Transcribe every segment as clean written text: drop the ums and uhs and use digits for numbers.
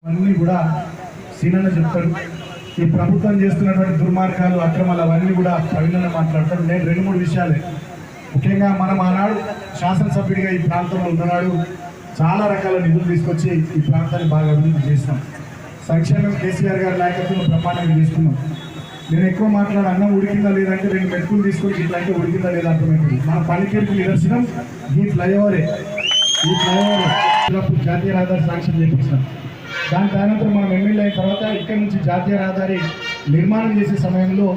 అన్నీ కూడా సీనన్న చెప్తాడు. ఈ ప్రభుత్వం చేస్తున్నటువంటి దుర్మార్గాలు అక్రమాలు అవన్నీ కూడా ప్రవీణన్న మాట్లాడతాడు. నేను 2-3 విషయాలే ముఖ్యంగా మనం ఆనాడు శాసనసభ్యుడిగా ఈ ప్రాంతంలో ఉన్ననాడు చాలా రకాల నిధులు తీసుకొచ్చి ఈ ప్రాంతాన్ని బాగా అభివృద్ధి చేసినాం. సంక్షేమం కేసీఆర్ గారి నాయకత్వంలో బ్రహ్మాండంగా తీసుకున్నాం. నేను ఎక్కువ మాట్లాడే అన్నం ఉడికిందా లేదంటే 2 మెతుకులు తీసుకొని ఇట్లా అంటే ఉడికిందా లేదా అర్థమైంది. మన పనికేరుకు నిదర్శనం ఈ ఫ్లైఓవరే. ఈ ఫ్లైఓవర్ జాతీయ రహదారి శాంక్షన్ చేయించినాం. దాని అనంతరం మనం ఎమ్మెల్యే అయిన తర్వాత ఇక్కడ నుంచి జాతీయ రహదారి నిర్మాణం చేసే సమయంలో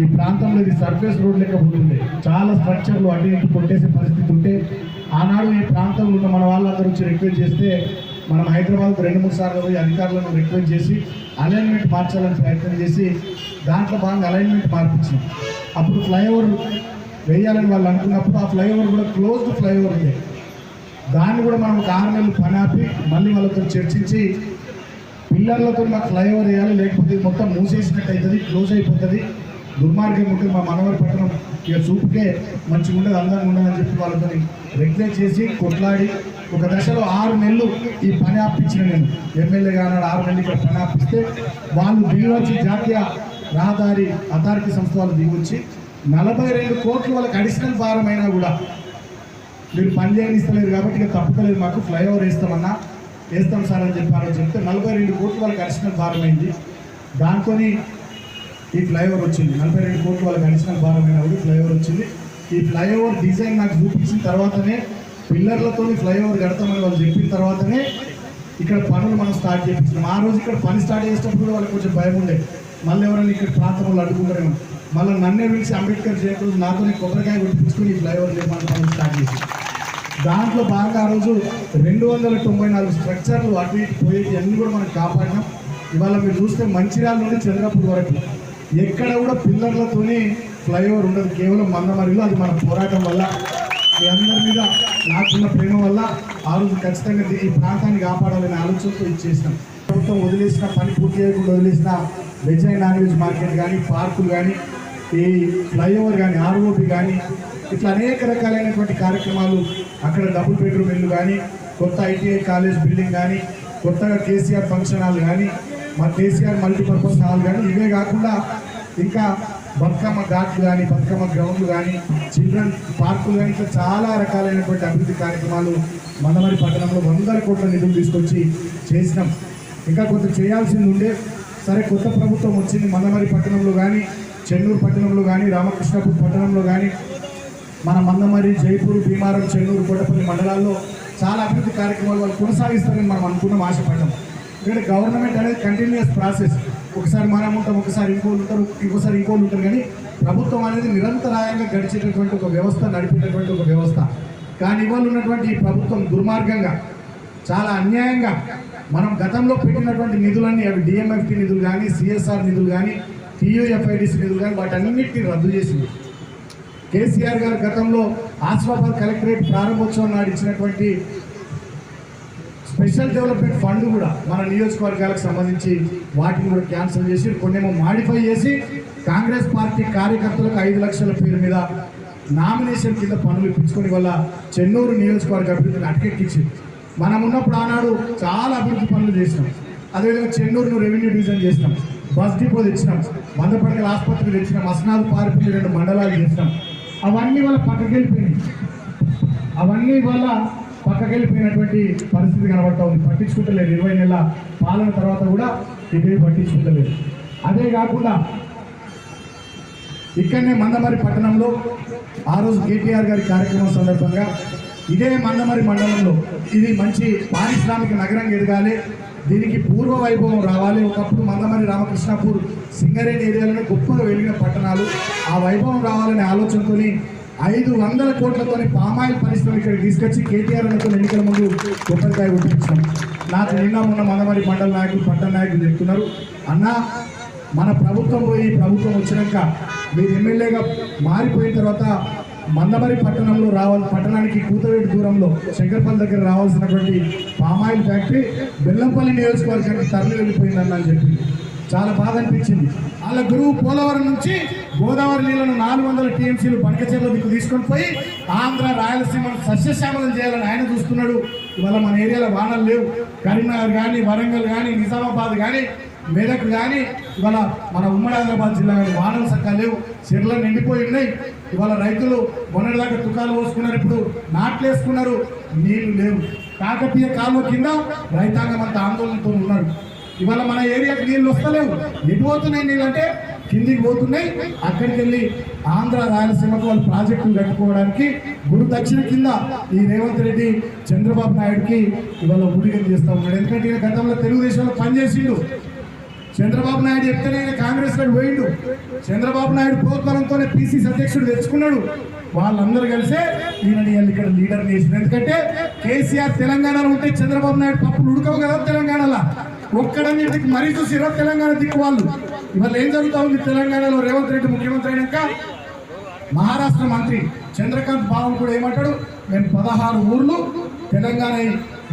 ఈ ప్రాంతంలో ఇది సర్ఫేస్ రోడ్ లెక్క ఉంటుంది. చాలా స్ట్రక్చర్లు అటు ఇటు కొట్టేసే పరిస్థితి ఉంటే ఆనాడు ఈ ప్రాంతంలో ఉన్న మన వాళ్ళందరూ వచ్చి రిక్వెస్ట్ చేస్తే మనం హైదరాబాద్కు 2-3 సార్లు పోయి అధికారులను రిక్వెస్ట్ చేసి అలైన్మెంట్ మార్చాలని ప్రయత్నం చేసి దాంట్లో భాగంగా అలైన్మెంట్ మార్పించాం. అప్పుడు ఫ్లైఓవర్ వేయాలని వాళ్ళు అనుకున్నప్పుడు ఆ ఫ్లైఓవర్ కూడా క్లోజ్డ్ ఫ్లైఓవర్ ఉంది. దాన్ని కూడా మనం 6 నెలలు పని ఆపి మళ్ళీ వాళ్ళతో చర్చించి పిల్లర్లతో మాకు ఫ్లైఓవర్ వేయాలి, లేకపోతే మొత్తం మూసేసినట్టు అవుతుంది, క్లోజ్ అయిపోతుంది, దుర్మార్గం ఉంటుంది, మా మనవరి పట్టణం ఇక చూపుకే మంచిగా ఉండదు, అందంగా ఉండదు అని చెప్పి వాళ్ళతో రెగ్యులేట్ చేసి కొట్లాడి ఒక దశలో 6 నెలలు ఈ పని ఆపించిన నేను ఎమ్మెల్యేగా అన్నాడు. 6 నెలలు ఇక్కడ పని ఆపిస్తే వాళ్ళు దిగివచ్చి జాతీయ రహదారి అథారిటీ సంస్థ వాళ్ళు దిగివచ్చి 42 కోట్లు వాళ్ళకి అడిషనల్ భారం అయినా కూడా మీరు పని చేయనిస్తలేరు కాబట్టి ఇక తప్పుతలేదు, మాకు ఫ్లైఓవర్ వేస్తాం సార్ అని చెప్పారని చెప్తే 42 కోట్లు వాళ్ళకి అడిషనల్ భారం అయింది. దాంతో ఈ ఫ్లైఓవర్ వచ్చింది. 42 కోట్లు వాళ్ళకి అడిషనల్ భారం అయినా కూడా ఫ్లైఓవర్ వచ్చింది. ఈ ఫ్లైఓవర్ డిజైన్ నాకు చూపించిన తర్వాతనే పిల్లర్లతో ఫ్లైఓవర్ కడతామని వాళ్ళు చెప్పిన తర్వాతనే ఇక్కడ పనులు మనం స్టార్ట్ చేయించినాం. ఆ రోజు ఇక్కడ పని స్టార్ట్ చేసేటప్పుడు వాళ్ళకి కొంచెం భయం ఉండే, మళ్ళీ ఎవరైనా ఇక్కడ ప్రాంతంలో అడుగుతారేమో, మళ్ళీ నన్నే పిలిచి అంబేద్కర్ చేయకూడదు నాతోనే కొబ్బరికాయ కొట్టించుకొని ఈ ఫ్లైఓవర్ నిర్మాణం పనులు స్టార్ట్ చేసి దాంట్లో బాగా ఆ రోజు 294 స్ట్రక్చర్లు అటు ఇటు పోయేది అన్నీ కూడా మనం కాపాడినాం. ఇవాళ మీరు చూస్తే మంచిర్యాల నుండి చంద్రపూర్ వరకు ఎక్కడ కూడా పిల్లర్లతోనే ఫ్లైఓవర్ ఉండదు, కేవలం మందమరిలో. అది మన పోరాటం వల్ల, మీ అందరి మీద నాకున్న ప్రేమ వల్ల ఆ రోజు ఖచ్చితంగా ఈ ప్రాంతాన్ని కాపాడాలనే ఆలోచనతో ఇచ్చేసినాం. ప్రభుత్వం వదిలేసిన పని పూర్తి చేయకుండా వదిలేసిన veg and non veg market కానీ, పార్కులు కానీ, ఈ ఫ్లైఓవర్ కానీ, ఆర్ఓపి కానీ, ఇట్లా అనేక రకాలైనటువంటి కార్యక్రమాలు, అక్కడ డబుల్ బెడ్రూమ్ ఇల్లు కానీ, కొత్త ఐటీఐ కాలేజ్ బిల్డింగ్ కానీ, కొత్తగా కేసీఆర్ ఫంక్షన్ హాల్ కానీ, మా కేసీఆర్ మల్టీపర్పస్ హాల్ కానీ, ఇవే కాకుండా ఇంకా బతుకమ్మ ఘాట్లు కానీ, బతుకమ్మ గ్రౌండ్లు కానీ, చిల్డ్రన్ పార్కులు కానీ, ఇట్లా చాలా రకాలైనటువంటి అభివృద్ధి కార్యక్రమాలు మందమరి పట్టణంలో 100 కోట్ల నిధులు తీసుకొచ్చి చేసినాం. ఇంకా కొంత చేయాల్సింది ఉండే. సరే, కొత్త ప్రభుత్వం వచ్చింది. మందమరి పట్టణంలో కానీ, చెన్నూరు పట్టణంలో కానీ, రామకృష్ణాపూర్ పట్టణంలో కానీ, మన మందమరి, జైపూర్, భీమారం, చెన్నూరు, కోటపల్లి మండలాల్లో చాలా అభివృద్ధి కార్యక్రమాలు వాళ్ళు కొనసాగిస్తారని మనం అనుకున్నాం, ఆశపడ్డాం. ఎందుకంటే గవర్నమెంట్ అనేది కంటిన్యూస్ ప్రాసెస్. ఒకసారి మనం ఉంటాం, ఒకసారి ఇంకోళ్ళు ఉంటారు, ఇంకోసారి ఇంకోళ్ళు ఉంటారు. కానీ ప్రభుత్వం అనేది నిరంతరాయంగా గడిచేటటువంటి ఒక వ్యవస్థ, నడిపేటటువంటి ఒక వ్యవస్థ. కానీ ఇవాళ ఉన్నటువంటి ఈ ప్రభుత్వం దుర్మార్గంగా, చాలా అన్యాయంగా మనం గతంలో పెట్టినటువంటి నిధులన్నీ, అవి డిఎంఎఫ్టీ నిధులు కానీ, సిఎస్ఆర్ నిధులు కానీ, టీయూఎఫ్ఐడిసి నిధులు కానీ, వాటన్నిటిని రద్దు చేసింది. కేసీఆర్ గారు గతంలో ఆసిఫాబాద్ కలెక్టరేట్ ప్రారంభోత్సవం నాడు ఇచ్చినటువంటి స్పెషల్ డెవలప్మెంట్ ఫండ్ కూడా మన నియోజకవర్గాలకు సంబంధించి వాటిని కూడా క్యాన్సిల్ చేసి, కొన్నేమో మాడిఫై చేసి కాంగ్రెస్ పార్టీ కార్యకర్తలకు 5 లక్షల పేరు మీద నామినేషన్ కింద పనులు ఇప్పించుకొని వల్ల చెన్నూరు నియోజకవర్గ అభివృద్ధిని అటకెక్కించి, మనం ఉన్నప్పుడు ఆనాడు చాలా అభివృద్ధి పనులు చేసినాం. అదేవిధంగా చెన్నూరును రెవెన్యూ డివిజన్ చేసినాం, బస్ డిపో తెచ్చినాం, 100 పడకల ఆసుపత్రి తెచ్చినాం, అస్నాలు పారిపోయి 2 మండలాలు చేసినాం. అవన్నీ వల్ల పక్కకెళ్ళిపోయినటువంటి పరిస్థితి కనబడతా ఉంది. పట్టించుకుంటలేదు. 20 నెలల పాలన తర్వాత కూడా ఇదే పట్టించుకుంటలేదు. అదే కాకుండా ఇక్కడనే మందమరి పట్టణంలో ఆ రోజు కేటీఆర్ గారి కార్యక్రమం సందర్భంగా ఇదే మందమరి మండలంలో ఇది మంచి పారిశ్రామిక నగరంగా ఎదగాలి, దీనికి పూర్వ వైభవం రావాలి. ఒకప్పుడు మందమరి, రామకృష్ణాపూర్, సింగరేణి ఏరియాలోనే గొప్పగా వెలిగిన పట్టణాలు. ఆ వైభవం రావాలనే ఆలోచనతో 500 కోట్లతోని పామాయిల్ పరిశ్రమ ఇక్కడ తీసుకొచ్చి కేటీఆర్ అన్నతో ఎన్నికల ముందు కొబ్బరికాయ కొట్టించాం. నాకు నిన్న మొన్న మందమరి మండల నాయకులు, పట్టణ నాయకులు చెప్తున్నారు, అన్న మన ప్రభుత్వం పోయి ప్రభుత్వం వచ్చినాక మీరు ఎమ్మెల్యేగా మారిపోయిన తర్వాత మందమరి పట్టణంలో పట్టణానికి కూతవేటు దూరంలో శంకర్పల్లి దగ్గర రావాల్సినటువంటి పామాయిల్ ఫ్యాక్టరీ బెల్లంపల్లి నియోజకవర్గానికి తరలి వెళ్ళిపోయిందన్న అని చెప్పి చాలా బాధ అనిపించింది. వాళ్ళ గురువు పోలవరం నుంచి గోదావరి నీళ్లను 400 టీఎంసీలు బంకచెర్ల దిక్కు తీసుకొని పోయి ఆంధ్ర, రాయలసీమను సస్యశ్యామలం చేయాలని ఆయన చూస్తున్నాడు. ఇవాళ మన ఏరియాలో వానలు లేవు. కరీంనగర్ కానీ, వరంగల్ కానీ, నిజామాబాద్ కానీ, మెదక్ కానీ, ఇవాళ మన ఉమ్మడి ఆదిలాబాద్ జిల్లా కానీ వానలు చక్కగా లేవు. చెర్లు నిండిపోయి ఉన్నాయి. ఇవాళ రైతులు మొన్నటిదాకా తుకాలు పోసుకున్నారు, ఇప్పుడు నాట్లు వేసుకున్నారు, నీళ్లు లేవు. కాకతీయ కాలువ కింద రైతాంగం అంతా ఆందోళనతో ఉన్నారు. ఇవాళ మన ఏరియాకి నీళ్ళు వస్తలేవు. ఎటు పోతున్నాయి నీళ్ళు అంటే కిందికి పోతున్నాయి. అక్కడికి వెళ్ళి ఆంధ్ర రాయలసీమకు వాళ్ళు ప్రాజెక్టులు కట్టుకోవడానికి గురు దక్షిణ కింద ఈ రేవంత్ రెడ్డి చంద్రబాబు నాయుడుకి ఇవాళ ఊడిగం చేస్తూ ఉన్నాడు. ఎందుకంటే ఈయన గతంలో తెలుగుదేశంలో పనిచేసిండు. చంద్రబాబు నాయుడు చెప్తేనే ఈయన కాంగ్రెస్ లో పోయిండు. చంద్రబాబు నాయుడు ప్రోత్సాహంతోనే పిసిసి అధ్యక్షుడు తెచ్చుకున్నాడు. వాళ్ళందరూ కలిసే ఈయనని ఇక్కడ లీడర్ చేసింది. ఎందుకంటే కేసీఆర్ తెలంగాణలో ఉంటే చంద్రబాబు నాయుడు పప్పులు ఉడకవు కదా తెలంగాణలో. ఒక్కడన్నిటికి మరీ చూసిరా తెలంగాణ దిక్కు వాళ్ళు. ఇవాళ ఏం జరుగుతూ ఉంది తెలంగాణలో? రేవంత్ రెడ్డి ముఖ్యమంత్రి అయినాక మహారాష్ట్ర మంత్రి చంద్రకాంత్ బాబు కూడా ఏమంటాడు, మేము 16 ఊర్లు తెలంగాణ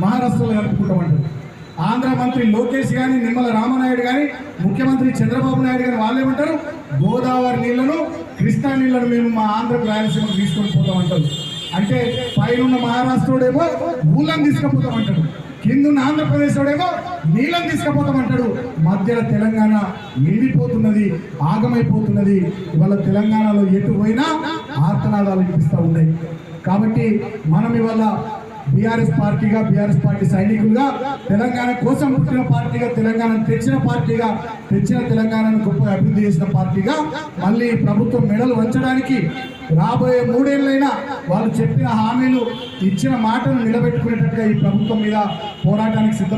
మహారాష్ట్రలో కలుపుకుంటామంటారు. ఆంధ్ర మంత్రి లోకేష్ కానీ, నిమ్మల రామనాయుడు కానీ, ముఖ్యమంత్రి చంద్రబాబు నాయుడు కానీ వాళ్ళు ఏమంటారు, గోదావరి నీళ్లను, కృష్ణా నీళ్లను మేము మా ఆంధ్రకు రాయలసీమకు తీసుకొని పోతామంటారు. అంటే పైన మహారాష్ట్రుడేమో ఊళ్ళని తీసుకుపోతామంటాడు, కిందున్న ఆంధ్రప్రదేశ్ వాడేమో నీళ్ళని తీసుకుపోతామంటాడు. మధ్యలో తెలంగాణ ఎండిపోతున్నది, ఆగమైపోతున్నది. ఇవాళ తెలంగాణలో ఎటు పోయినా ఆర్తనాదాలు వినిపిస్తూ ఉన్నాయి. కాబట్టి మనం ఇవాళ బీఆర్ఎస్ పార్టీగా, బీఆర్ఎస్ పార్టీ సైనికులుగా, తెలంగాణ కోసం పుట్టిన పార్టీగా, తెలంగాణను తెచ్చిన పార్టీగా, తెచ్చిన తెలంగాణను గొప్ప అభివృద్ధి చేసిన పార్టీగా మళ్ళీ ప్రభుత్వం మెడలు వంచడానికి రాబోయే 3 ఏళ్ళైనా వాళ్ళు చెప్పిన హామీలు, ఇచ్చిన మాటను నిలబెట్టుకునేటట్టుగా ఈ ప్రభుత్వం మీద పోరాటానికి సిద్ధం.